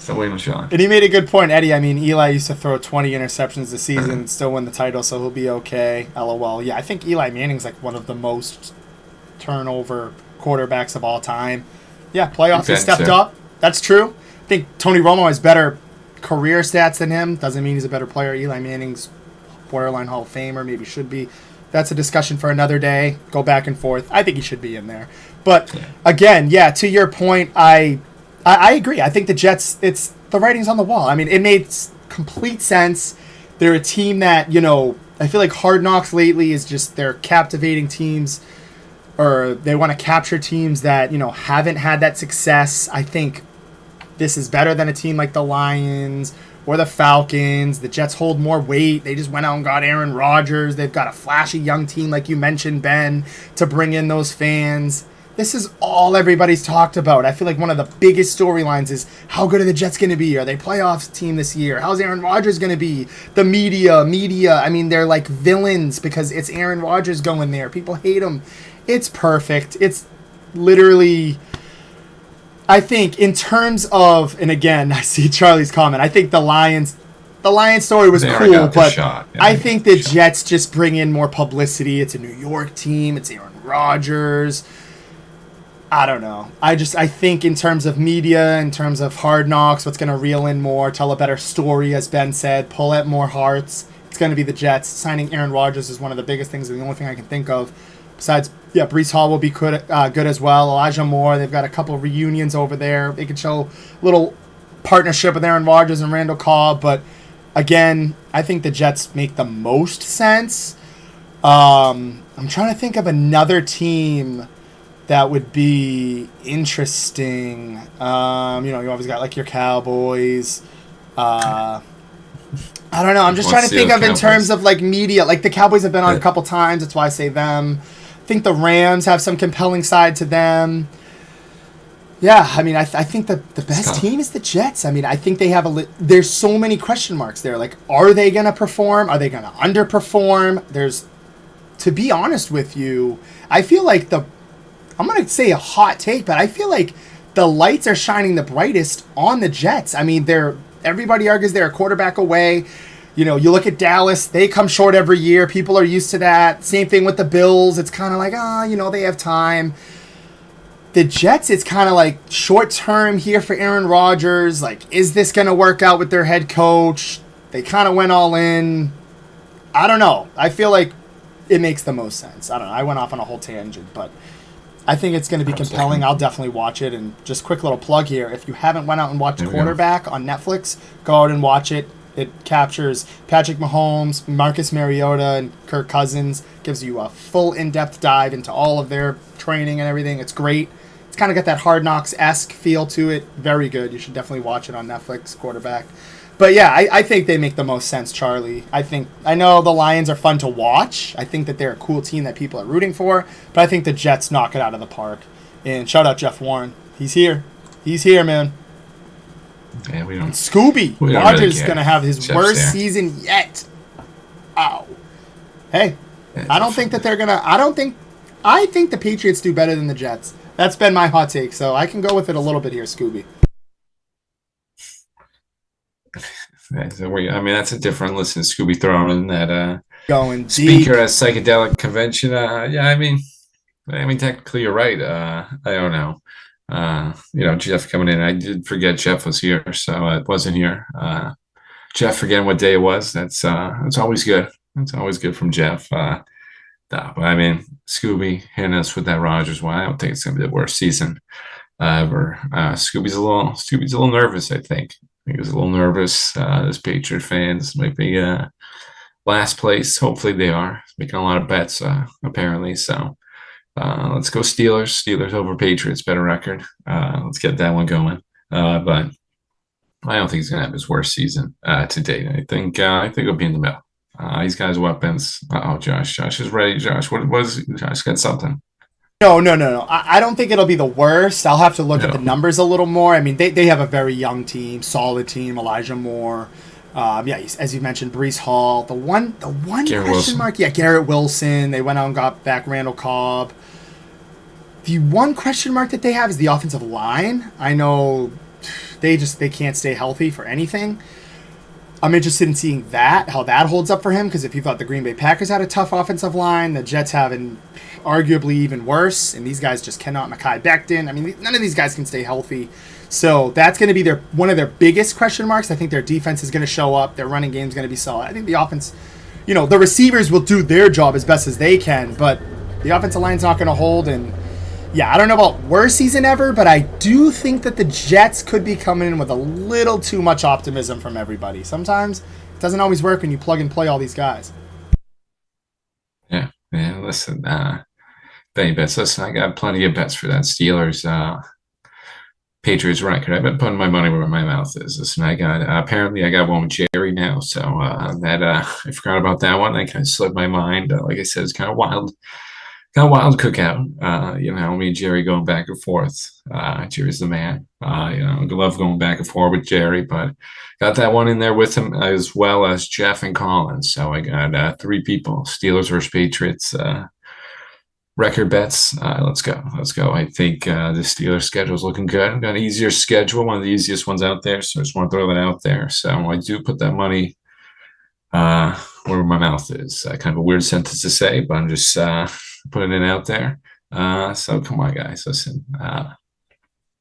And he made a good point, Eddie. Eli used to throw 20 interceptions this season and still win the title, so he'll be okay. LOL. Yeah, I think Eli Manning's like one of the most turnover quarterbacks of all time. Yeah, playoffs has stepped up. That's true. I think Tony Romo has better career stats than him. Doesn't mean he's a better player. Eli Manning's borderline Hall of Famer, maybe should be. That's a discussion for another day. Go back and forth. I think he should be in there. But again, to your point, I agree. I think the Jets, it's the writing's on the wall. It made complete sense. They're a team that, I feel like Hard Knocks lately is just they're captivating teams, or they want to capture teams that, haven't had that success. I think this is better than a team like the Lions or the Falcons. The Jets hold more weight. They just went out and got Aaron Rodgers. They've got a flashy young team, like you mentioned, Ben, to bring in those fans. This is all everybody's talked about. I feel like one of the biggest storylines is how good are the Jets going to be? Are they playoffs team this year? How's Aaron Rodgers going to be? The media. They're like villains because it's Aaron Rodgers going there. People hate him. It's perfect. It's literally, I think, in terms of, and again, I see Charlie's comment, I think the Lions story was cool, but I think the Jets just bring in more publicity. It's a New York team. It's Aaron Rodgers. I don't know. I think in terms of media, in terms of Hard Knocks, what's going to reel in more, tell a better story, as Ben said, pull at more hearts, it's going to be the Jets. Signing Aaron Rodgers is one of the biggest things, and the only thing I can think of. Besides, Breece Hall will be good as well. Elijah Moore, they've got a couple reunions over there. They could show a little partnership with Aaron Rodgers and Randall Cobb, but again, I think the Jets make the most sense. I'm trying to think of another team that would be interesting. You always got like your Cowboys. I don't know. I'm just trying to think of in terms of like media. Like the Cowboys have been on a couple times. That's why I say them. I think the Rams have some compelling side to them. Yeah, I mean, I think the It's best tough. team is the Jets. I mean, I think they have there's so many question marks there. Like, are they going to perform? Are they going to underperform? To be honest with you, I feel like I'm going to say a hot take, but I feel like the lights are shining the brightest on the Jets. I mean, everybody argues they're a quarterback away. You look at Dallas, they come short every year. People are used to that. Same thing with the Bills. It's kind of like, they have time. The Jets, it's kind of like short term here for Aaron Rodgers. Like, is this going to work out with their head coach? They kind of went all in. I don't know. I feel like it makes the most sense. I don't know. I went off on a whole tangent, but I think it's going to be I was compelling. looking. I'll definitely watch it. And just quick little plug here: if you haven't went out and watched There we go. Quarterback on Netflix, go out and watch it. It captures Patrick Mahomes, Marcus Mariota, and Kirk Cousins. Gives you a full in-depth dive into all of their training and everything. It's great. It's kind of got that Hard Knocks-esque feel to it. Very good. You should definitely watch it on Netflix. Quarterback. But yeah, I think they make the most sense, Charlie. I know the Lions are fun to watch. I think that they're a cool team that people are rooting for. But I think the Jets knock it out of the park. And shout out Jeff Warren. He's here. He's here, man. Yeah, And Scooby we don't really Rogers is care. gonna have his Jeff's worst there. season yet. Ow. Hey, Yeah, I don't think that they're gonna. I think the Patriots do better than the Jets. That's been my hot take, so I can go with it a little bit here, Scooby. I mean, that's a different listen. Scooby throwing in that Going deep. speaker at psychedelic convention. Yeah, I mean, technically you're right. I don't know. Jeff coming in. I did forget Jeff was here, so it wasn't here. Jeff forgetting what day it was. That's always good. That's always good from Jeff. No, but I mean, Scooby hitting us with that Rogers one. I don't think it's gonna be the worst season ever. Scooby's a little nervous. I think. He was a little nervous. His Patriot fans might be last place. Hopefully they are making a lot of bets. Apparently, so let's go Steelers. Steelers over Patriots. Better record. Let's get that one going. But I don't think he's gonna have his worst season to date. I think he'll be in the middle. He's got his weapons. Oh, Josh is ready. Josh, what was Josh got something? No, no, no, no. I don't think it'll be the worst. I'll have to look at the No, numbers a little more. I mean, they have a very young team, solid team. Elijah Moore, yeah, as you mentioned, Brees Hall. The one Garrett question Wilson. mark, yeah, Garrett Wilson. They went out and got back Randall Cobb. The one question mark that they have is the offensive line. I know they can't stay healthy for anything. I'm interested in seeing how that holds up for him, because if you thought the Green Bay Packers had a tough offensive line, the Jets have an arguably even worse, and these guys just cannot. Mekhi Becton. I mean, none of these guys can stay healthy. So that's going to be one of their biggest question marks. I think their defense is going to show up. Their running game is going to be solid. I think the offense, the receivers will do their job as best as they can, but the offensive line's not going to hold. And yeah, I don't know about worst season ever, but I do think that the Jets could be coming in with a little too much optimism from everybody. Sometimes it doesn't always work when you plug and play all these guys. Yeah, yeah. Listen, Benny bets. Listen, I got plenty of bets for that Steelers Patriots record. I've been putting my money where my mouth is. Listen, apparently I got one with Jerry now, so that I forgot about that one. I kind of slipped my mind. Like I said, it's kind of wild cookout. Me and Jerry going back and forth. Jerry's the man. I love going back and forth with Jerry, but got that one in there with him as well as Jeff and Colin. So I got three people: Steelers versus Patriots. Record bets. Let's go. Let's go. I think the Steelers schedule is looking good. Got an easier schedule, one of the easiest ones out there. So I just want to throw that out there. So I do put that money where my mouth is. Kind of a weird sentence to say, but I'm just putting it out there. So come on, guys, listen.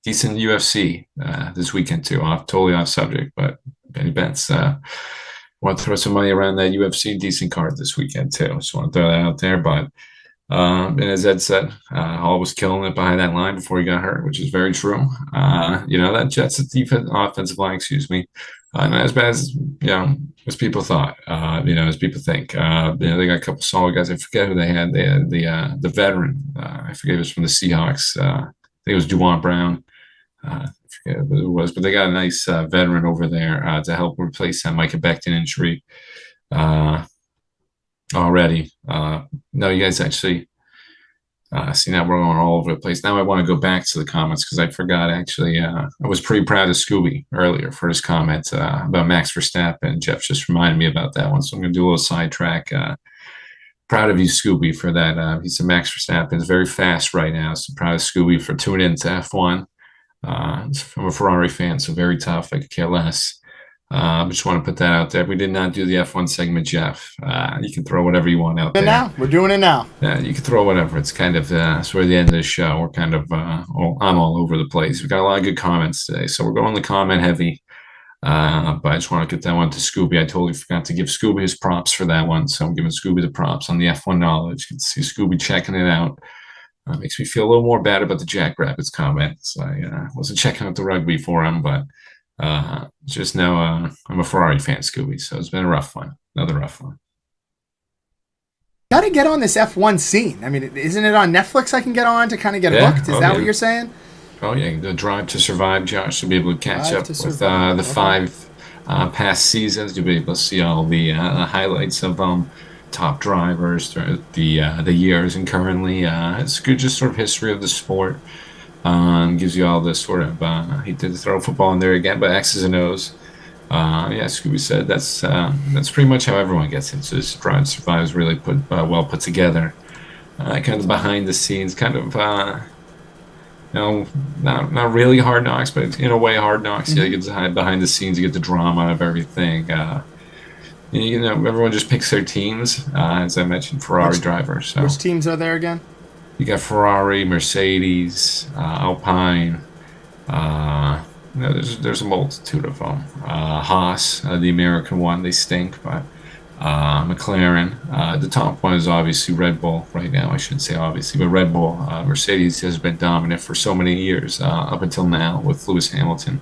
Decent UFC this weekend too. Totally off subject, but Benny Bets want to throw some money around that UFC decent card this weekend too. Just want to throw that out there, but. And as Ed said, Hall was killing it behind that line before he got hurt, which is very true. That Jets offensive line, excuse me, not as bad as people thought. As people think. They got a couple solid guys. I forget who they had. They had the veteran. I forget it was from the Seahawks. I think it was Juwan Brown. I forget who it was, but they got a nice veteran over there to help replace that Micah Becton injury. Already. No, you guys actually See, now we're going all over the place. Now I want to go back to the comments because I forgot actually. I was pretty proud of Scooby earlier for his comment about Max Verstappen. Jeff just reminded me about that one, so I'm going to do a little sidetrack. Proud of you, Scooby, for that. He's a Max Verstappen. Is very fast right now. So proud of Scooby for tuning into F1. I'm a Ferrari fan, so very tough. I could care less. I just want to put that out there. We did not do the F1 segment, Jeff. You can throw whatever you want out there. Now we're doing it now. Yeah, you can throw whatever. It's kind of sort of the end of the show. We're kind of I'm all over the place. We got a lot of good comments today, so we're going to comment heavy. But I just want to get that one to Scooby. I totally forgot to give Scooby his props for that one, so I'm giving Scooby the props on the F1 knowledge. You can see Scooby checking it out. Makes me feel a little more bad about the Jackrabbits comments. I wasn't checking out the rugby for him, but just know I'm a Ferrari fan, Scooby. So it's been a rough one. Another rough one. Got to get on this F1 scene. I mean, isn't it on Netflix I can get on to kind of get hooked? Is that what you're saying? Oh, yeah. The Drive to Survive, Josh, to be able to catch up with the 5 past seasons. You'll be able to see all the highlights of top drivers throughout the years and currently. It's good, just sort of history of the sport. Gives you all this sort of, I hate to throw football in there again, but X's and O's. Yeah, Scooby said that's pretty much how everyone gets into this. Drive to Survive is really well put together. Kind of behind the scenes, kind of, not really Hard Knocks, but in a way Hard Knocks. Mm-hmm. You get to hide behind the scenes, you get the drama of everything. Everyone just picks their teams, as I mentioned, Ferrari drivers. So. Which teams are there again? You got Ferrari, Mercedes, Alpine. There's a multitude of them. Haas, the American one, they stink, but McLaren. The top one is obviously Red Bull right now. I shouldn't say obviously, but Red Bull. Mercedes has been dominant for so many years up until now with Lewis Hamilton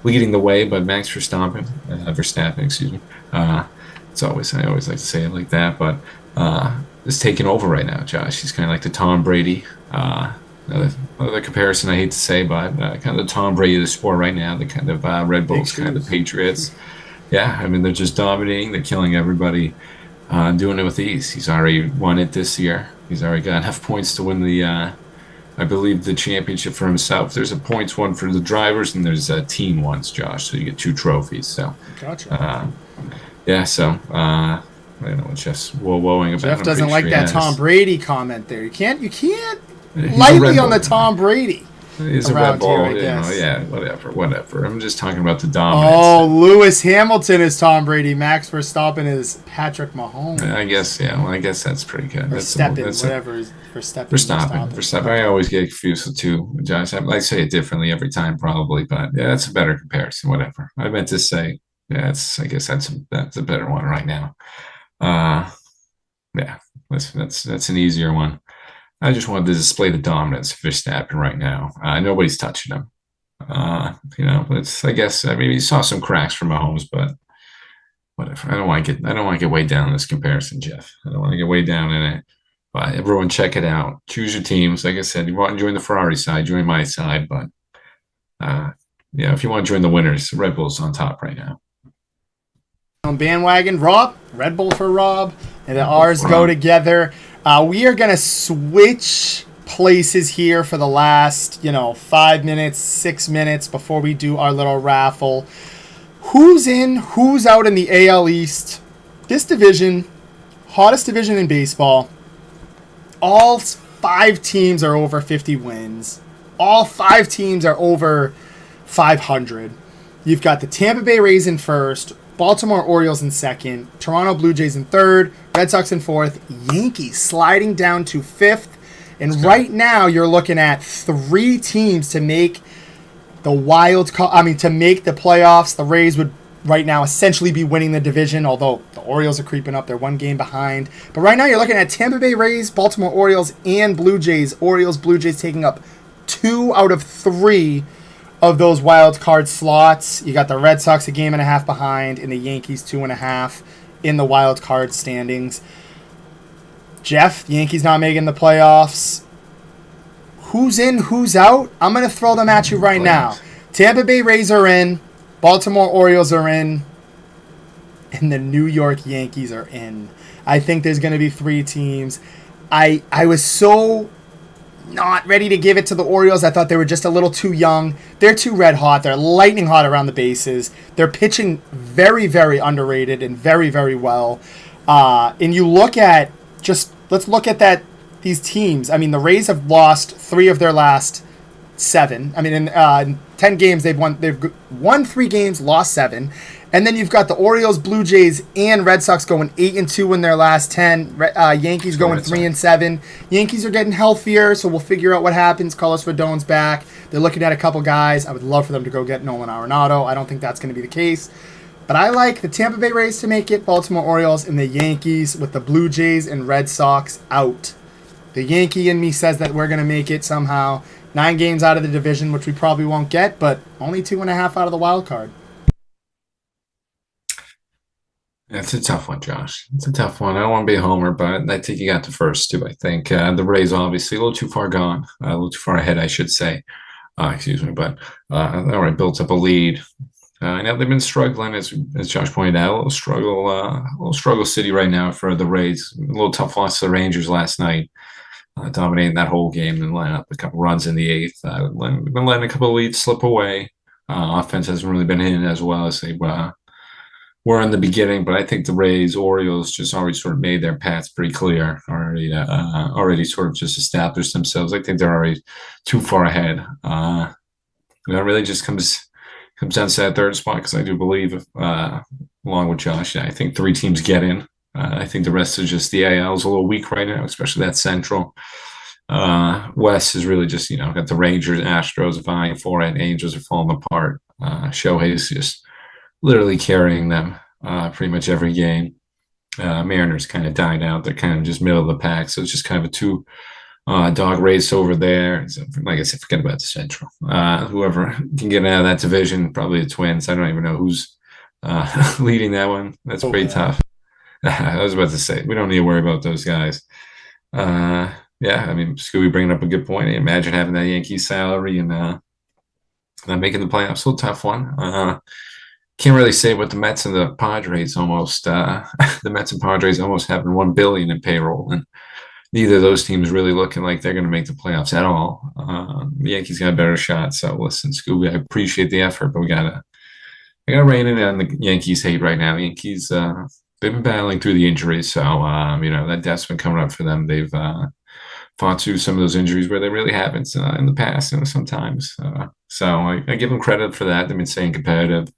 leading the way, but Max Verstappen, excuse me. I always like to say it like that, but is taking over right now, Josh. He's kind of like the Tom Brady. Another comparison I hate to say, but kind of the Tom Brady of the sport right now. The kind of Red Bulls, kind of the Patriots. Yeah, I mean they're just dominating. They're killing everybody, doing it with ease. He's already won it this year. He's already got enough points to win the, I believe, the championship for himself. There's a points one for the drivers, and there's team ones, Josh. So you get 2 trophies. So, gotcha. Yeah. So. I don't know what Jeff's woeing about. Jeff doesn't like that Tom Brady comment there. You can't lightly on the Tom Brady. He's a Red Bull, yeah, whatever. I'm just talking about the dominance. Oh, Lewis Hamilton is Tom Brady. Max Verstappen is Patrick Mahomes. I guess, yeah. Well, I guess that's pretty good. Verstappen. I always get confused with two, Josh. I say it differently every time, probably, but yeah, that's a better comparison. Whatever. I meant to say, yeah. I guess that's a better one right now. Yeah, that's an easier one. I just wanted to display the dominance of Verstappen right now. Nobody's touching him. It's, I guess, I mean, you saw some cracks from Mahomes, but whatever. I don't want to get weighed down in this comparison, Jeff. I don't want to get weighed down in it. But everyone, check it out. Choose your teams. Like I said, you want to join the Ferrari side, join my side. But if you want to join the winners, Red Bull's on top right now. Bandwagon, Rob, Red Bull for Rob, and ours go together. We are going to switch places here for the last, 5 minutes, 6 minutes before we do our little raffle. Who's in, who's out in the AL East? This division, hottest division in baseball. All 5 teams are over 50 wins. All 5 teams are over 500. You've got the Tampa Bay Rays in first, Baltimore Orioles in second, Toronto Blue Jays in third, Red Sox in fourth, Yankees sliding down to fifth. And right now you're looking at 3 teams to make the to make the playoffs. The Rays would right now essentially be winning the division, although the Orioles are creeping up. They're 1 game behind. But right now you're looking at Tampa Bay Rays, Baltimore Orioles, and Blue Jays. Orioles, Blue Jays taking up 2 out of 3 of those wild card slots. You got the Red Sox 1.5 games behind, and the Yankees 2.5 in the wild card standings. Jeff, the Yankees not making the playoffs. Who's in, who's out? I'm going to throw them at you right now. Tampa Bay Rays are in, Baltimore Orioles are in, and the New York Yankees are in. I think there's going to be 3 teams. I was so not ready to give it to the Orioles. I thought they were just a little too young. They're too red hot. They're lightning hot around the bases. They're pitching very, very underrated and very, very well. And you look at let's look at these teams. I mean, the Rays have lost 3 of their last 7. I mean, in 10 games, they've won 3 games, lost 7. And then you've got the Orioles, Blue Jays, and Red Sox going 8-2 in their last 10. Yankees going 3-7. Yankees are getting healthier, so we'll figure out what happens. Carlos Rodon's back. They're looking at a couple guys. I would love for them to go get Nolan Arenado. I don't think that's going to be the case. But I like the Tampa Bay Rays to make it, Baltimore Orioles, and the Yankees with the Blue Jays and Red Sox out. The Yankee in me says that we're going to make it somehow. 9 games out of the division, which we probably won't get, but only 2.5 out of the wild card. It's a tough one, Josh. It's a tough one. I don't want to be a homer, but I think you got the first 2. I think the Rays obviously a little too far gone, a little too far ahead, I should say. Excuse me, but they already built up a lead. I know they've been struggling, as Josh pointed out, a little struggle city right now for the Rays. A little tough loss to the Rangers last night, dominating that whole game and letting up a couple runs in the 8th. We've been letting a couple of leads slip away. Offense hasn't really been hitting as well as they were in the beginning, but I think the Rays, Orioles just already sort of made their paths pretty clear, already sort of just established themselves. I think they're already too far ahead. That really just comes down to that 3rd spot, because I do believe, along with Josh, I think 3 teams get in. I think the rest is just the AL is a little weak right now, especially that Central. West is really just, got the Rangers, Astros vying for it, and Angels are falling apart. Shohei's just literally carrying them pretty much every game. Mariners kind of died out. They're kind of just middle of the pack. So it's just kind of a 2 dog race over there. So, like I said, forget about the Central. Whoever can get out of that division, probably the Twins. I don't even know who's leading that one. That's pretty tough. I was about to say, we don't need to worry about those guys. Yeah, I mean, Scooby bringing up a good point. Imagine having that Yankee salary and not making the playoffs. A little tough one. Can't really say what the Mets and the Padres almost the Mets and Padres almost having $1 billion in payroll, and neither of those teams really looking like they're going to make the playoffs at all. The Yankees got a better shot. So listen, Scooby, I appreciate the effort, but I gotta rein in on the Yankees hate right now. The Yankees they've been battling through the injuries, so that death's been coming up for them. They've fought through some of those injuries where they really haven't in the past, sometimes. So I give them credit for that. They've been staying competitive.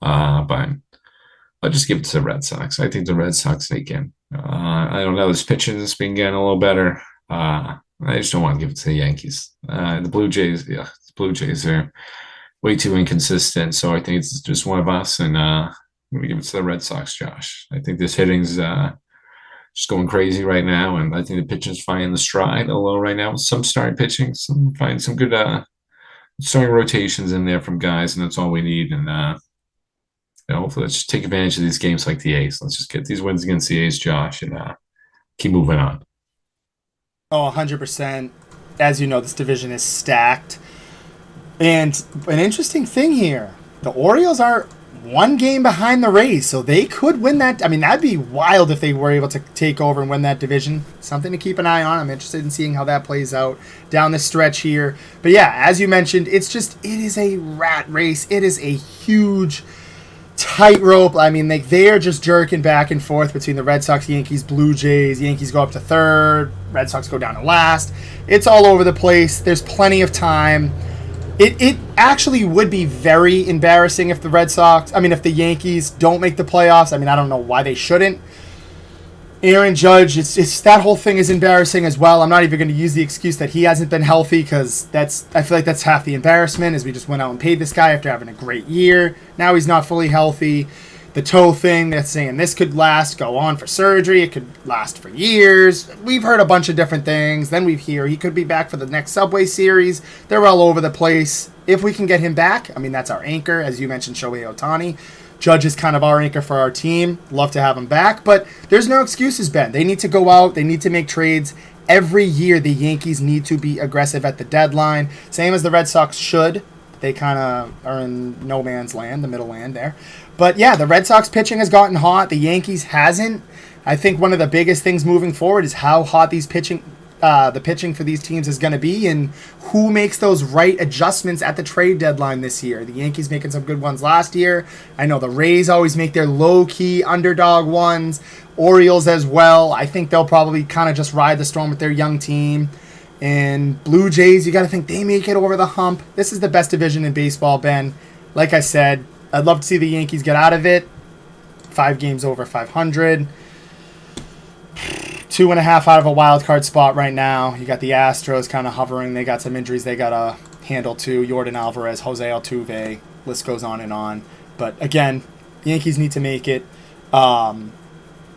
But I'll just give it to the Red Sox. I think the Red Sox sneak in. I don't know. This pitching has been getting a little better. I just don't want to give it to the Yankees. The Blue Jays, the Blue Jays are way too inconsistent. So I think it's just one of us, and I'm going to give it to the Red Sox, Josh. I think this hitting's just going crazy right now, and I think the pitching's finding the stride a little right now with some starting pitching, finding some good starting rotations in there from guys, and that's all we need. And hopefully let's just take advantage of these games like the A's. Let's just get these wins against the A's, Josh, and keep moving on. Oh, 100%. As you know, this division is stacked. And an interesting thing here, the Orioles are 1 game behind the Rays, so they could win that. I mean, that'd be wild if they were able to take over and win that division. Something to keep an eye on. I'm interested in seeing how that plays out down the stretch here. But yeah, as you mentioned, it is a rat race. It is a huge tightrope. I mean, they are just jerking back and forth between the Red Sox, Yankees, Blue Jays. Yankees go up to 3rd. Red Sox go down to last. It's all over the place. There's plenty of time. It actually would be very embarrassing if the Yankees don't make the playoffs. I mean, I don't know why they shouldn't. Aaron Judge, it's that whole thing is embarrassing as well. I'm not even going to use the excuse that he hasn't been healthy, because I feel like that's half the embarrassment, is we just went out and paid this guy after having a great year. Now he's not fully healthy. The toe thing, that's saying this could go on for surgery. It could last for years. We've heard a bunch of different things. Then we hear he could be back for the next Subway Series. They're all over the place. If we can get him back, I mean, that's our anchor. As you mentioned, Shohei Ohtani. Judge is kind of our anchor for our team. Love to have him back, but there's no excuses, Ben. They need to go out. They need to make trades. Every year, the Yankees need to be aggressive at the deadline. Same as the Red Sox should. They kind of are in no man's land, the middle land there. But yeah, the Red Sox pitching has gotten hot. The Yankees hasn't. I think one of the biggest things moving forward is how hot these pitching the pitching for these teams is going to be, and who makes those right adjustments at the trade deadline this year. The Yankees making some good ones last year. I know the Rays always make their low-key underdog ones. Orioles as well. I think they'll probably kind of just ride the storm with their young team. And Blue Jays, you got to think they make it over the hump. This is the best division in baseball, Ben. Like I said, I'd love to see the Yankees get out of it. 5 games over 500. 2.5 out of a wild card spot right now. You got the Astros kind of hovering. They got some injuries they got to handle too. Jordan Alvarez, Jose Altuve. List goes on and on. But again, Yankees need to make it.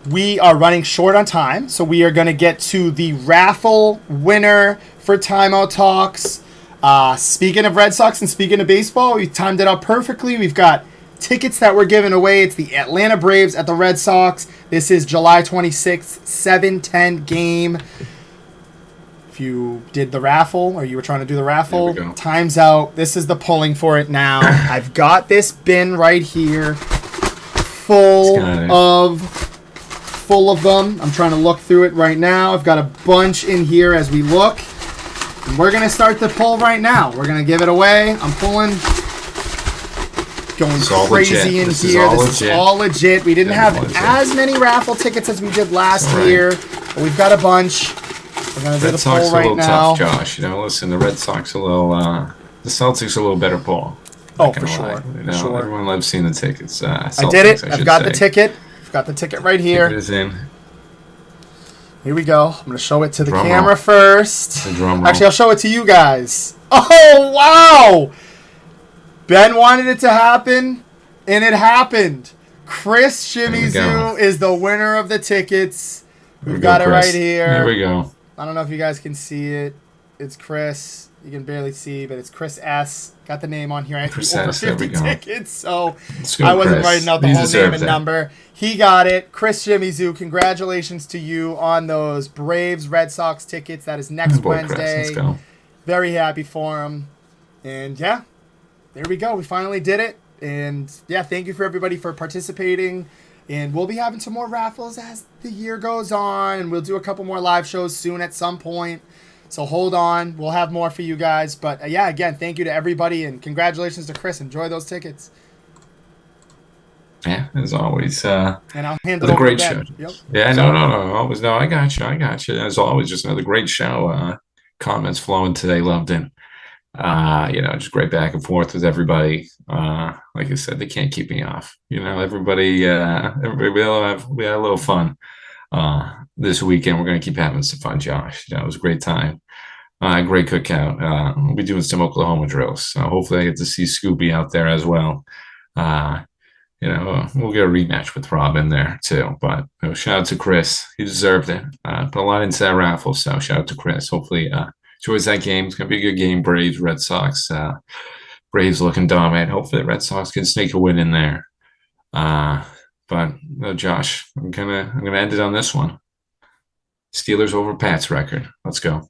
We are running short on time, so we are going to get to the raffle winner for Timeout Talks. Speaking of Red Sox and speaking of baseball, we timed it out perfectly. We've got tickets that we're giving away. It's the Atlanta Braves at the Red Sox. This is July 26th, 7:10 game. If you did the raffle or you were trying to do the raffle, time's out. This is the pulling for it now. I've got this bin right here full of them. I'm trying to look through it right now. I've got a bunch in here as we look. And we're going to start the pull right now. We're going to give it away. I'm pulling. Going crazy in here. This is all legit. We didn't have as many raffle tickets as we did last year, but we've got a bunch. We're gonna do the poll right now. Tough, Josh. Listen, the Red Sox a little, the Celtics a little better pull. Oh, for sure. Sure. Everyone loves seeing the tickets. Celtics, I did it. I've got the ticket. I've got the ticket right here. It is in. Here we go. I'm gonna show it to the camera first. Actually, I'll show it to you guys. Oh wow! Ben wanted it to happen, and it happened. Chris Shimizu is the winner of the tickets. We've got it right here. There we go. I don't know if you guys can see it. It's Chris. You can barely see, but it's Chris S. Got the name on here. I have over 50 tickets, so I wasn't writing out the whole name and number. He got it. Chris Shimizu, congratulations to you on those Braves Red Sox tickets. That is next Wednesday. Let's go. Very happy for him. And yeah. There we go. We finally did it. And, yeah, thank you for everybody for participating. And we'll be having some more raffles as the year goes on. And we'll do a couple more live shows soon at some point. So hold on. We'll have more for you guys. But, yeah, again, thank you to everybody. And congratulations to Chris. Enjoy those tickets. Yeah, as always. And I'll hand it over a great to show. Yep. Yeah, no. Always, no, I got you. As always, just another great show. Comments flowing today. Loved it. Just great back and forth with everybody. Like I said, they can't keep me off. Everybody we had a little fun this weekend. We're gonna keep having some fun, Josh. It was a great time. Great cookout. We'll be doing some Oklahoma drills. So hopefully I get to see Scooby out there as well. We'll get a rematch with Rob in there too. But shout out to Chris. He deserved it. Put a lot into that raffle. So shout out to Chris. Hopefully enjoys that game. It's going to be a good game. Braves, Red Sox. Braves looking dominant. Hopefully the Red Sox can sneak a win in there. But Josh, I'm gonna end it on this one. Steelers over Pats record. Let's go.